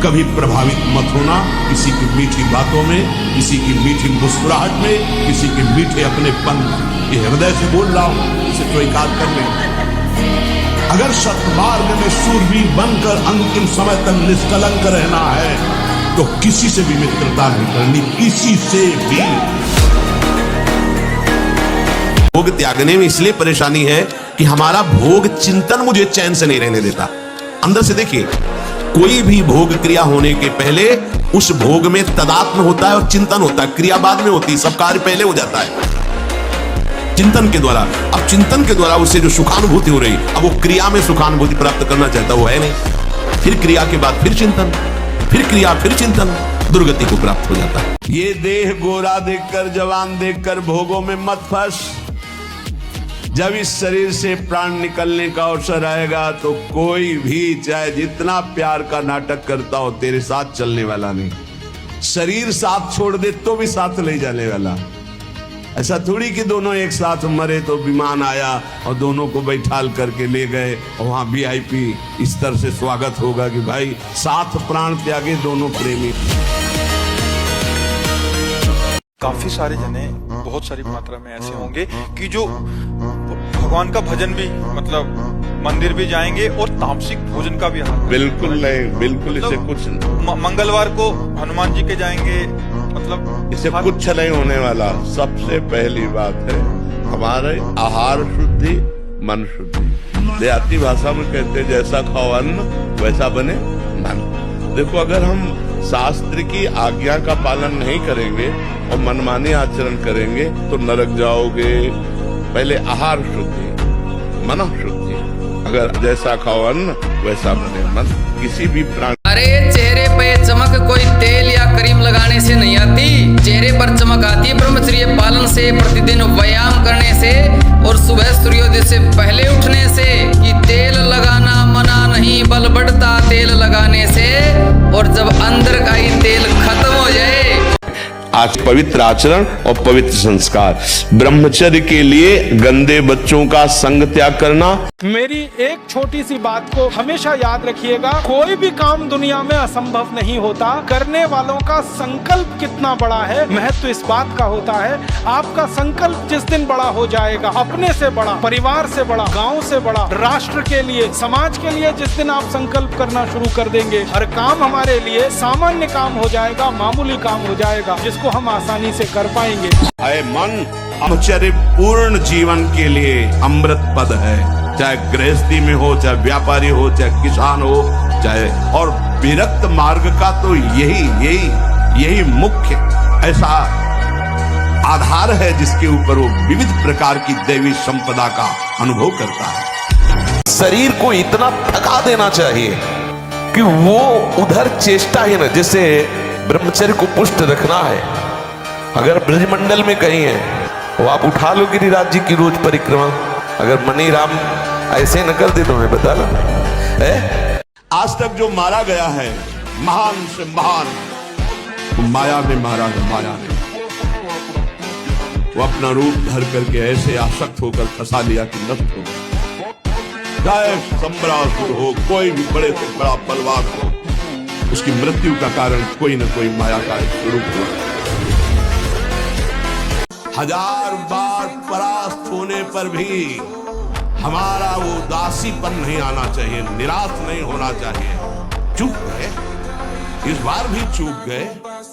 कभी प्रभावित मत होना किसी की मीठी बातों में, किसी की मीठी मुस्कुराहट में, किसी के मीठे अपनेपन में। ये हृदय से बोल रहा हूं, इसे स्वीकार कर ले। अगर सत्मार्ग में शूरवीर बनकर अंतिम समय तक निष्कलंक रहना है तो किसी से भी मित्रता नहीं करनी, किसी से भी। भोग त्यागने में इसलिए परेशानी है कि हमारा भोग चिंतन मुझे चैन से नहीं रहने देता। अंदर से देखिए, कोई भी भोग क्रिया होने के पहले उस भोग में तदात्म होता है और चिंतन होता है। क्रिया बाद में होती है, सब कार्य पहले हो जाता है चिंतन के द्वारा। अब चिंतन के द्वारा उससे जो सुखानुभूति हो रही, अब वो क्रिया में सुखानुभूति प्राप्त करना चाहता, वो है नहीं। फिर क्रिया के बाद फिर चिंतन, फिर क्रिया, फिर चिंतन, दुर्गति को प्राप्त हो जाता है। ये देह गोरा देखकर, जवान देखकर भोगों में मत फंस। जब इस शरीर से प्राण निकलने का अवसर आएगा तो कोई भी चाहे जितना प्यार का नाटक करता हो, तेरे साथ चलने वाला नहीं। शरीर साथ छोड़ दे तो भी साथ ले जाने वाला। ऐसा थोड़ी कि दोनों एक साथ मरे तो विमान आया और दोनों को बैठाल करके ले गए और वहां VIP इस तरह से स्वागत होगा कि भाई साथ प्राण त्यागे दोनों प्रेमी। काफी सारे जने बहुत सारी मात्रा में ऐसे होंगे कि जो भगवान का भजन भी, मतलब मंदिर भी जाएंगे और तामसिक भोजन का भी हाल। बिल्कुल नहीं, बिल्कुल इससे कुछ मंगलवार को हनुमान जी के जाएंगे, मतलब इससे कुछ नहीं होने वाला। सबसे पहली बात है हमारे आहार शुद्धि, मन शुद्धि। देहाती भाषा में कहते हैं जैसा खाओ अन्न वैसा बने मन। देखो, अगर हम शास्त्र की आज्ञा का पालन नहीं करेंगे और मनमानी आचरण करेंगे तो नरक जाओगे। पहले आहार शुद्धि, मन शुद्धि। अगर जैसा खाओ अन्न वैसा बने मन। किसी भी प्राणी, अरे चेहरे पे चमक कोई तेल या क्रीम लगाने से नहीं आती। चेहरे पर चमक आती ब्रह्मचर्य पालन से, प्रतिदिन व्यायाम करने से और सुबह सूर्योदय से पहले उठने से। कि तेल लगाना मना नहीं, बल बढ़ता तेल लगाने से। और जब अंदर का ही तेल खत्म हो जाए। आज पवित्र आचरण और पवित्र संस्कार। ब्रह्मचर्य के लिए गंदे बच्चों का संग त्याग करना। मेरी एक छोटी सी बात को हमेशा याद रखिएगा, कोई भी काम दुनिया में असंभव नहीं होता। करने वालों का संकल्प कितना बड़ा है, महत्व इस बात का होता है। आपका संकल्प जिस दिन बड़ा हो जाएगा, अपने से बड़ा, परिवार से बड़ा, गांव से बड़ा, राष्ट्र के लिए, समाज के लिए जिस दिन आप संकल्प करना शुरू कर देंगे, हर काम हमारे लिए सामान्य काम हो जाएगा, मामूली काम हो जाएगा, जिसको हम आसानी से कर पाएंगे। है मन ब्रह्मचर्य पूर्ण जीवन के लिए अमृत पद है। चाहे गृहस्थी में हो, चाहे व्यापारी हो, चाहे किसान हो, चाहे और विरक्त मार्ग का तो यही मुख्य ऐसा आधार है जिसके ऊपर वो विविध प्रकार की दैवी संपदा का अनुभव करता है। शरीर को इतना थका देना चाहिए कि वो उधर चेष्टा ही न, जैसे ब्रह्मचर्य को पुष्ट रखना है। अगर ब्रजमंडल में कहीं है वो आप उठा लो गिरिराज जी की रोज परिक्रमा। अगर मनी राम ऐसे न कर दे तो मैं बता ला है। आज तक जो मारा गया है महान से महान, वो माया में मारा है। माया ने वो अपना रूप धर करके ऐसे आसक्त होकर फंसा लिया कि नष्ट हो गया। चाहे सम्रासुर हो, कोई भी बड़े से बड़ा बलवान हो, उसकी मृत्यु का कारण कोई न कोई माया का स्वरूप हुआ। हजार बार परास्त होने पर भी हमारा वो उदासीपन नहीं आना चाहिए, निराश नहीं होना चाहिए। चूक गए, इस बार भी चूक गए,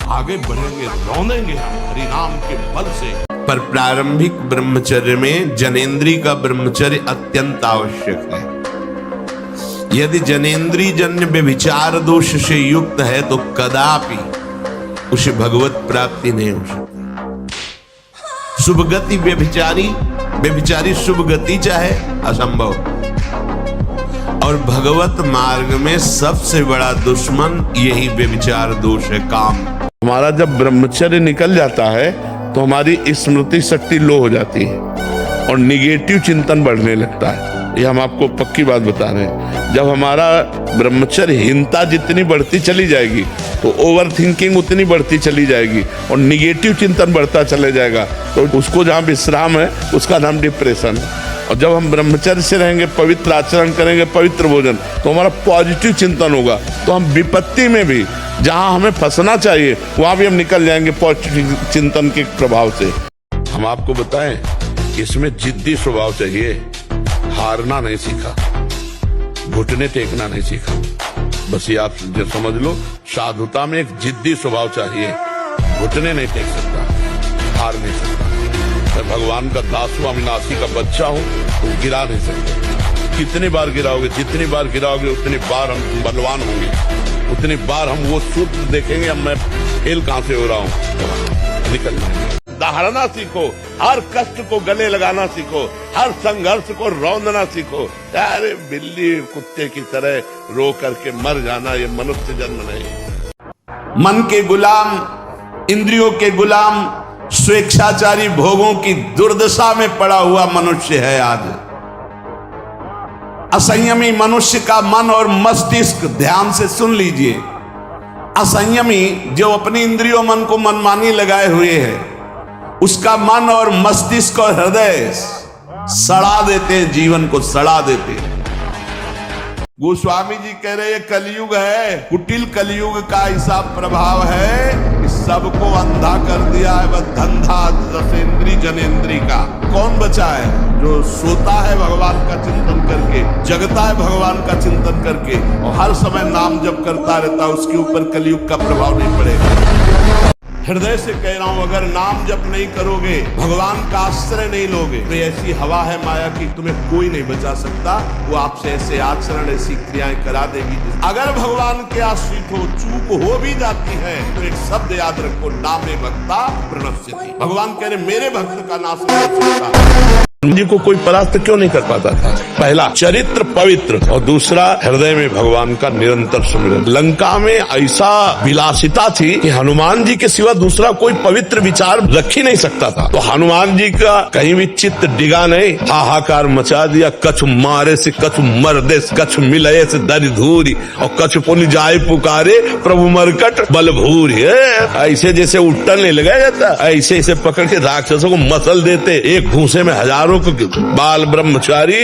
आगे बढ़ेंगे, रौंदेंगे हम हरिनाम के बल से। पर प्रारंभिक ब्रह्मचर्य में जनेंद्री का ब्रह्मचर्य अत्यंत आवश्यक है। यदि जनेंद्री जन्य व्यभिचार दोष से युक्त है तो कदापि उसे भगवत प्राप्ति नहीं हो सकती। शुभ गति व्यभिचारी शुभ गति चाहे असंभव। और भगवत मार्ग में सबसे बड़ा दुश्मन यही व्यभिचार दोष है, काम। हमारा जब ब्रह्मचर्य निकल जाता है तो हमारी स्मृति शक्ति लो हो जाती है और निगेटिव चिंतन बढ़ने लगता है। ये हम आपको पक्की बात बता रहे हैं। जब हमारा ब्रह्मचर्यहीनता जितनी बढ़ती चली जाएगी तो ओवर थिंकिंग उतनी बढ़ती चली जाएगी और निगेटिव चिंतन बढ़ता चले जाएगा। तो उसको जहाँ विश्राम है उसका नाम डिप्रेशन है। और जब हम ब्रह्मचर्य से रहेंगे, पवित्र आचरण करेंगे, पवित्र भोजन, तो हमारा पॉजिटिव चिंतन होगा, तो हम विपत्ति में भी जहां हमें फंसना चाहिए वहां भी हम निकल जाएंगे पॉजिटिव चिंतन के प्रभाव से। हम आपको बताएं, इसमें जिद्दी स्वभाव चाहिए, हारना नहीं सीखा, घुटने टेकना नहीं सीखा। बस ये आप जो समझ लो, साधुता में एक जिद्दी स्वभाव चाहिए, घुटने नहीं टेक सकता, हार नहीं सकता। मैं भगवान का दास हूं, अविनाशी का बच्चा हूं, तो गिरा नहीं सकते। कितनी बार गिराओगे, जितनी बार गिराओगे उतनी बार हम बलवान होंगे, उतनी बार हम वो सूत्र देखेंगे, अब मैं फेल कहां से हो रहा हूं, निकल जाएंगे। दहाड़ना सीखो, हर कष्ट को गले लगाना सीखो, हर संघर्ष को रौंदना सीखो। अरे बिल्ली कुत्ते की तरह रो करके मर जाना, ये मनुष्य जन्म नहीं। मन के गुलाम, इंद्रियों के गुलाम, स्वेच्छाचारी भोगों की दुर्दशा में पड़ा हुआ मनुष्य है आज। असंयमी मनुष्य का मन और मस्तिष्क, ध्यान से सुन लीजिए, असंयमी जो अपनी इंद्रियों मन को मनमानी लगाए हुए है, उसका मन और मस्तिष्क और हृदय सड़ा देते हैं, जीवन को सड़ा देते हैं। गोस्वामी जी कह रहे ये कलयुग है, कुटिल कलयुग का ऐसा प्रभाव है कि सबको अंधा कर दिया है, बस धंधा दशेंद्री जनेंद्री का। कौन बचा है? जो सोता है भगवान का चिंतन करके, जगता है भगवान का चिंतन करके और हर समय नाम जप करता रहता है, उसके ऊपर कलयुग का प्रभाव नहीं पड़ेगा। हृदय से कह रहा हूं, अगर नाम जप नहीं करोगे, भगवान का आश्रय नहीं लोगे, तो ऐसी हवा है माया की, तुम्हें कोई नहीं बचा सकता। वो आपसे ऐसे आचरण, ऐसी क्रियाएं करा देगी। अगर भगवान के आश्रित हो, चूक हो भी जाती है, तो एक शब्द याद रखो, नामे भक्ता प्रणश्यति। भगवान कह रहे मेरे भक्त का नाश नहीं हो सकता। जी को कोई परास्त क्यों नहीं कर पाता था? पहला, चरित्र पवित्र, और दूसरा, हृदय में भगवान का निरंतर सुमिरन। लंका में ऐसा विलासिता थी कि हनुमान जी के सिवा दूसरा कोई पवित्र विचार रख ही नहीं सकता था। तो हनुमान जी का कहीं भी चित्त डिगा नहीं, हाहाकार मचा दिया। कछु मारे से कछु मर्दे, कछु मिलए से दरि धूरी, और कछु पुनि जाए पुकारे प्रभु मरकट बल भूरी। ऐसे जैसे उट्टन नहीं लगाया जाता, ऐसे ऐसे पकड़ के राक्षसों को मसल देते, एक घूंसे में हजारों बाल ब्रह्मचारी।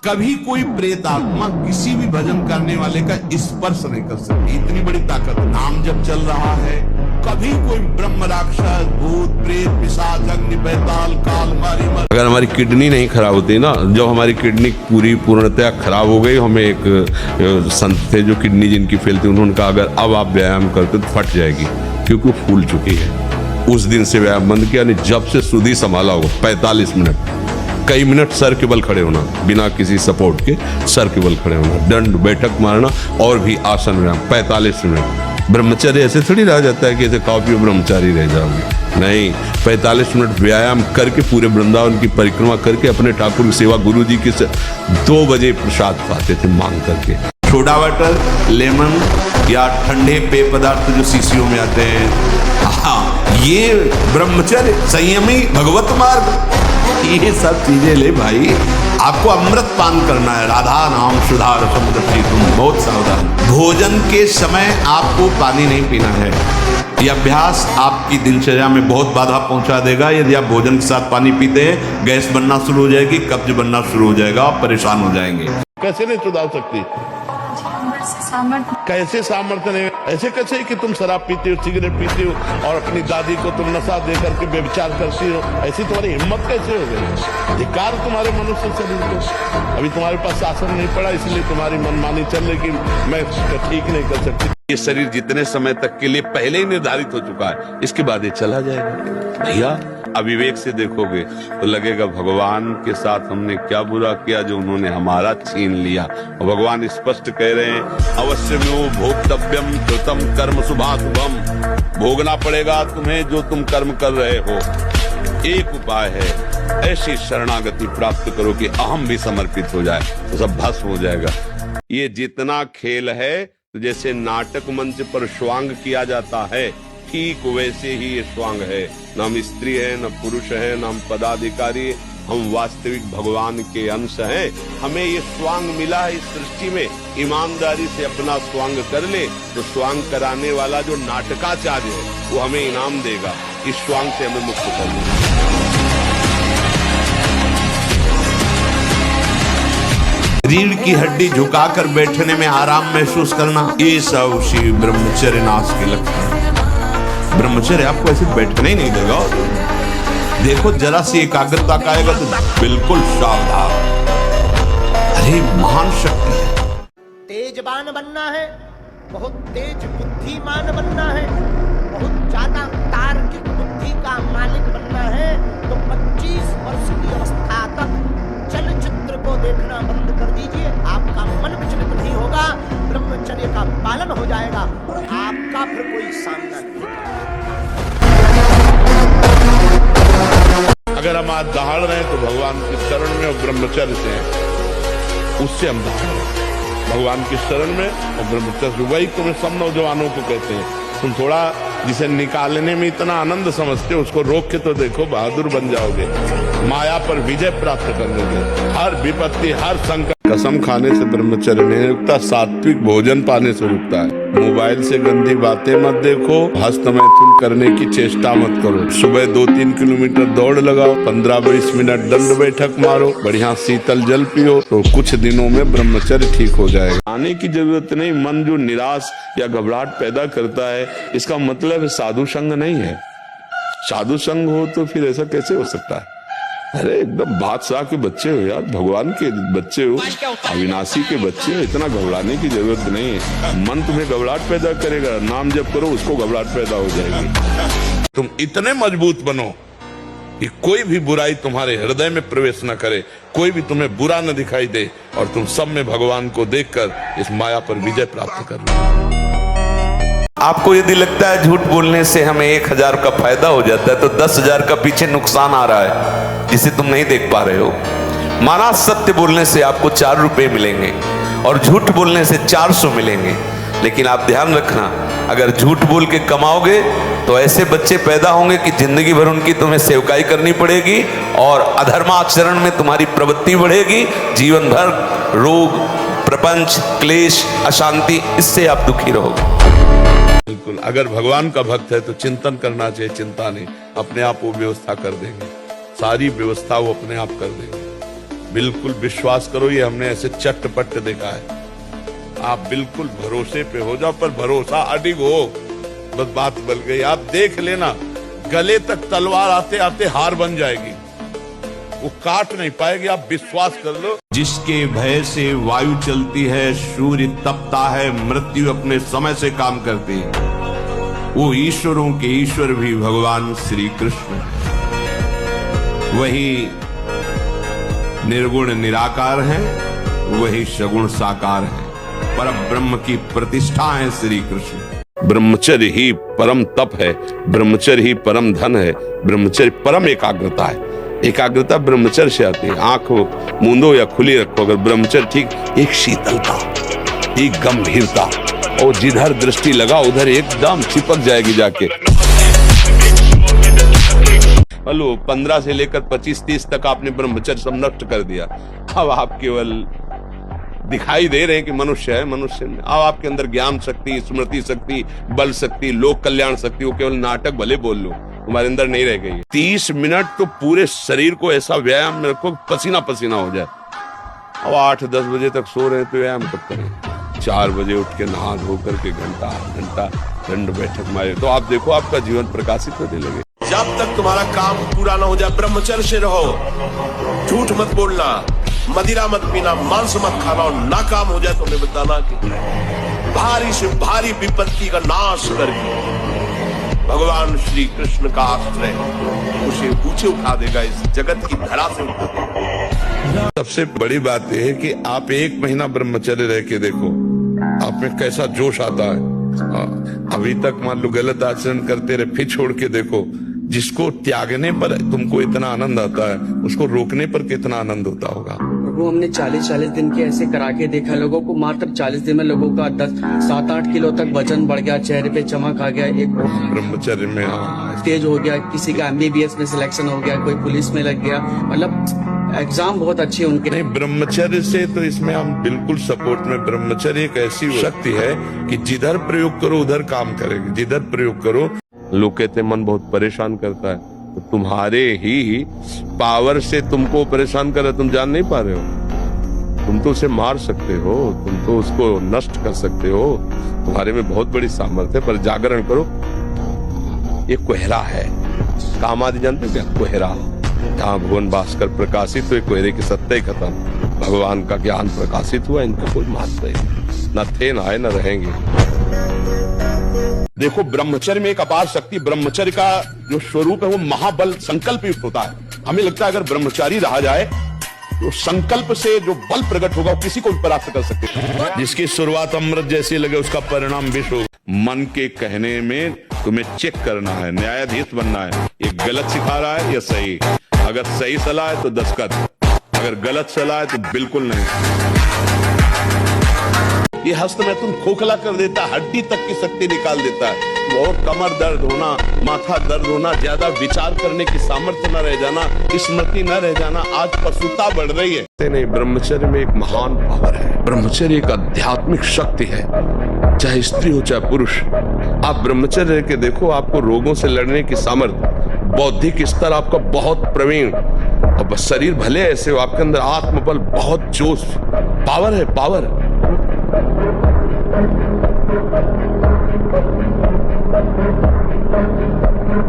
कभी कोई प्रेत आत्मा किसी भी भजन करने वाले का स्पर्श नहीं कर सकती, इतनी बड़ी ताकत। नाम जब चल रहा है, कभी कोई ब्रह्म राक्षस, भूत, प्रेत, पिशाच, अग्नि, बैताल, काल, मारी मर। अगर हमारी किडनी नहीं खराब होती ना, जब हमारी किडनी पूरी पूर्णतया खराब हो गई, हमें एक संत थे जो किडनी जिनकी फेल थी, उन्होंने कहा अगर अब आप व्यायाम करते तो फट जाएगी, क्योंकि वो फूल चुकी है। उस दिन से व्यायाम बंद किया, नहीं जब से सुधी संभाला होगा 45 मिनट, कई मिनट सर के बल खड़े होना, बिना किसी सपोर्ट के सर के बल खड़े होना, दंड बैठक मारना, और भी आसन व्यायाम 45 मिनट। ब्रह्मचर्य ऐसे थोड़ी रह जाता है कि ऐसे कॉपी ब्रह्मचारी रह जाओगे, नहीं। 45 मिनट व्यायाम करके पूरे वृंदावन की परिक्रमा करके अपने ठाकुर की सेवा, गुरु जी के 2 बजे प्रसाद पाते थे मांग करके। सोडा वाटर, लेमन या ठंडे पेय पदार्थ जो शीशियों में आते हैं, हाँ, ये ब्रह्मचर्य, संयमी, भगवत मार्ग, ये सब चीजें ले भाई। आपको अमृत पान करना है, राधा नाम सुधा रसम दृष्टि, तुम बहुत सावधान। भोजन के समय आपको पानी नहीं पीना है। यह अभ्यास आपकी दिनचर्या में बहुत बाधा पहुंचा देगा। यदि आप भोजन के साथ पानी पीते हैं, गैस बनना शुरू हो जाएगी, कब्ज बनना शुरू हो जाएगा, आप परेशान हो जाएंगे। कैसे नहीं सुधार सकती? कैसे सामर्थ्य नहीं? ऐसे कैसे कि तुम शराब पीती हो, सिगरेट पीती हो और अपनी दादी को तुम नशा दे करके व्यभिचार करती हो, ऐसी तुम्हारी हिम्मत कैसे हो गई? धिक्कार तुम्हारे मनुष्य शरीर को। अभी तुम्हारे पास शासन नहीं पड़ा, इसलिए तुम्हारी मनमानी चल रही कि मैं ठीक नहीं कर सकती। ये शरीर जितने समय तक के लिए पहले ही निर्धारित हो चुका है, इसके बाद ये चला जाएगा। भैया अविवेक से देखोगे तो लगेगा भगवान के साथ हमने क्या बुरा किया जो उन्होंने हमारा छीन लिया। और भगवान स्पष्ट कह रहे हैं, अवश्य में भोक्तव्यम कृतम कर्म शुभाशुभम, भोगना पड़ेगा तुम्हें जो तुम कर्म कर रहे हो। एक उपाय है, ऐसी शरणागति प्राप्त करो कि अहम भी समर्पित हो जाए, तो सब भस्म हो जाएगा। ये जितना खेल है, तो जैसे नाटक मंच पर स्वांग किया जाता है, ठीक वैसे ही ये स्वांग है। न हम स्त्री है, न पुरुष है, न हम पदाधिकारी, हम वास्तविक भगवान के अंश हैं। हमें ये स्वांग मिला है इस सृष्टि में, ईमानदारी से अपना स्वांग कर ले तो स्वांग कराने वाला जो नाटकाचार्य है वो हमें इनाम देगा। इस स्वांग से हमें मुक्त कर देगा। रीढ़ की हड्डी झुकाकर बैठने में आराम महसूस करना, ये सब शिव ब्रह्मचर्य नाश के लक्षण है। ब्रह्मचर्य आपको ऐसे बैठने ही नहीं देगा। देखो जरा सी एकाग्रता का आएगा तो बिल्कुल सावधान। अरे महान शक्ति है। तेजवान बनना है, बहुत तेज बुद्धिमान बनना है, बहुत ज्यादा तार्किक बुद्धि का मालिक बनना है तो 25 वर्ष की अवस्था तक चलचित्र को देखना बंद कर दीजिए। आपका मन विचलित नहीं होगा, ब्रह्मचर्य का पालन हो जाएगा और आपका फिर कोई सामना नहीं करेगा। अगर हम आज दहाड़ रहे हैं तो भगवान के शरण में और ब्रह्मचर्य से हैं, उससे हम दहाड़ रहे हैं भगवान के शरण में और ब्रह्मचर्य से। वही तुम्हें सब नौजवानों को कहते हैं, तुम थोड़ा जिसे निकालने में इतना आनंद समझते हो उसको रोक के तो देखो, बहादुर बन जाओगे। माया पर विजय प्राप्त कर लोगे। हर विपत्ति, हर संकट। कसम खाने से ब्रह्मचर्य नहीं रुकता, सात्विक भोजन पाने से रुकता है। मोबाइल से गंदी बातें मत देखो, हस्तमैथुन करने की चेष्टा मत करो। सुबह 2-3 किलोमीटर दौड़ लगाओ, 15-20 मिनट दंड बैठक मारो, बढ़िया शीतल जल पियो, तो कुछ दिनों में ब्रह्मचर्य ठीक हो जाएगा। आने की जरूरत नहीं। मन जो निराश या घबराहट पैदा करता है, इसका मतलब साधु संग नहीं है। साधु संग हो तो फिर ऐसा कैसे हो सकता है? अरे एकदम बादशाह के बच्चे हो यार, भगवान के बच्चे हो, अविनाशी के बच्चे हो, इतना घबराने की जरूरत नहीं है। मन तुम्हें घबराहट पैदा करेगा, नाम जप करो उसको घबराहट पैदा हो जाएगी। तुम इतने मजबूत बनो कि कोई भी बुराई तुम्हारे हृदय में प्रवेश न करे, कोई भी तुम्हें बुरा न दिखाई दे और तुम सब में भगवान को देखकर इस माया पर विजय प्राप्त कर लो। आपको यदि लगता है झूठ बोलने से हमें 1000 का फायदा हो जाता है तो 10,000 का पीछे नुकसान आ रहा है जिसे तुम नहीं देख पा रहे हो। माना सत्य बोलने से आपको 4 रुपए मिलेंगे और झूठ बोलने से 400 मिलेंगे। लेकिन आप ध्यान रखना, अगर झूठ बोल के कमाओगे तो ऐसे बच्चे पैदा होंगे कि जिंदगी भर उनकी तुम्हें सेवकाई करनी पड़ेगी और अधर्माचरण में तुम्हारी प्रवृत्ति बढ़ेगी। जीवन भर रोग, प्रपंच, क्लेश, अशांति, इससे आप दुखी रहोगे। बिल्कुल, अगर भगवान का भक्त है तो चिंतन करना चाहिए, चिंता नहीं। अपने आप वो व्यवस्था कर देंगे, सारी व्यवस्था वो अपने आप कर देंगे। बिल्कुल विश्वास करो, ये हमने ऐसे चट्टपट देखा है। आप बिल्कुल भरोसे पे हो जाओ, पर भरोसा अडिग हो, बस बात बन गई। आप देख लेना, गले तक तलवार आते आते हार बन जाएगी, वो काट नहीं पाएगी, आप विश्वास कर लो। जिसके भय से वायु चलती है, सूर्य तपता है, मृत्यु अपने समय से काम करती है, वो ईश्वरों के ईश्वर भी भगवान श्री कृष्ण। वही निर्गुण निराकार है, वही सगुण साकार है, परम ब्रह्म की प्रतिष्ठा है श्री कृष्ण। ब्रह्मचर्य ही परम तप है, ब्रह्मचर्य ही परम धन है, ब्रह्मचर्य परम एकाग्रता है। एकाग्रता ब्रह्मचर्य से आती है। आंख मूंदो या खुली रखो, अगर ब्रह्मचर्य ठीक, एक शीतलता, एक गंभीरता, और जिधर दृष्टि लगा उधर एकदम चिपक जाएगी जाके। हेलो, 15 से लेकर 25-30 तक आपने ब्रह्मचर्य सब नष्ट कर दिया। अब आप केवल दिखाई दे रहे हैं कि मनुष्य है, मनुष्य में अब आपके अंदर ज्ञान शक्ति, स्मृति शक्ति, बल शक्ति, लोक कल्याण शक्ति, वो केवल नाटक भले बोल लो, तुम्हारे अंदर नहीं रह गई। 30 मिनट तो पूरे शरीर को ऐसा व्यायाम में रखो, पसीना पसीना हो जाए। अब 8-10 बजे तक सो रहे हैं तो व्यायाम कब करें? 4 बजे उठ के नहा धो करके घंटा दंड बैठक मारे, तो आप देखो आपका जीवन प्रकाशित होने लगे। जब तक तुम्हारा काम पूरा ना हो जाए ब्रह्मचर्य से रहो। झूठ मत बोलना, मदिरा मत पीना, मांस मत खाना, और ना काम हो जाए तो मैं बताना कि भारी से भारी विपत्ति का नाश करके भगवान श्री कृष्ण का आश्रय उसे ऊंचे उठा देगा, इस जगत की धरा से उठा देगा। सबसे बड़ी बात यह है कि आप 1 महीना ब्रह्मचर्य रह के देखो, आप में कैसा जोश आता है। अभी तक मान लो गलत आचरण करते रहे, फिर छोड़ के देखो, जिसको त्यागने पर तुमको इतना आनंद आता है, उसको रोकने पर कितना आनंद होता होगा। प्रभु, हमने 40-40 दिन के ऐसे करा के देखा, लोगों को मात्र 40 दिन में लोगों का 7-8 किलो तक वजन बढ़ गया, चेहरे पे चमक आ गया, एक ब्रह्मचर्य में तेज हो गया, किसी का MBBS में सिलेक्शन हो गया, कोई पुलिस में लग गया, मतलब एग्जाम बहुत अच्छे उनके। नहीं, ब्रह्मचर्य से तो इसमें हम बिल्कुल सपोर्ट में। ब्रह्मचर्य एक ऐसी शक्ति है कि जिधर प्रयोग करो उधर काम करेगी, जिधर प्रयोग करो। लोग कहते मन बहुत परेशान करता है, तो तुम्हारे ही पावर से तुमको परेशान कर रहा है, तुम जान नहीं पा रहे हो। तुम तो उसे मार सकते हो, तुम तो उसको नष्ट कर सकते हो, तुम्हारे में बहुत बड़ी सामर्थ्य है, पर जागरण करो। ये कोहरा है, काम आदि जानते हो क्या? कोहरा, जहाँ भुवन भास्कर प्रकाशित हुए, कोहरे की सत्ता ही खत्म, भगवान का ज्ञान प्रकाशित हुआ, इनका कोई महत्व नहीं, न थे न आए न रहेंगे। देखो, ब्रह्मचर्य में एक अपार शक्ति, ब्रह्मचर्य का जो स्वरूप है वो महाबल संकल्प युक्त होता है। हमें लगता है अगर ब्रह्मचारी रहा जाए तो संकल्प से जो बल प्रकट होगा वो किसी को भी परास्त कर सकते हैं। जिसकी शुरुआत अमृत जैसी लगे उसका परिणाम विष होगा। मन के कहने में तुम्हें चेक करना है, न्यायाधीश बनना है, ये गलत सिखा रहा है या सही। अगर सही सलाह है तो दस्तखत, अगर गलत सलाह है तो बिल्कुल नहीं। ये हस्त में तुम खोखला कर देता, हड्डी तक की शक्ति निकाल देता है। और कमर दर्द होना, माथा दर्द होना, ज्यादा विचार करने की सामर्थ्य न रह जाना, स्मृति न रह जाना, आज पशुता बढ़ रही है। नहीं, ब्रह्मचर्य में एक महान पावर है। ब्रह्मचर्य एक आध्यात्मिक शक्ति है, चाहे स्त्री हो चाहे पुरुष। आप ब्रह्मचर्य के देखो, आपको रोगों से लड़ने की सामर्थ्य, बौद्धिक स्तर आपका बहुत प्रवीण, और शरीर भले ऐसे हो, आपके अंदर आत्मबल, बहुत जोश, पावर है, पावर।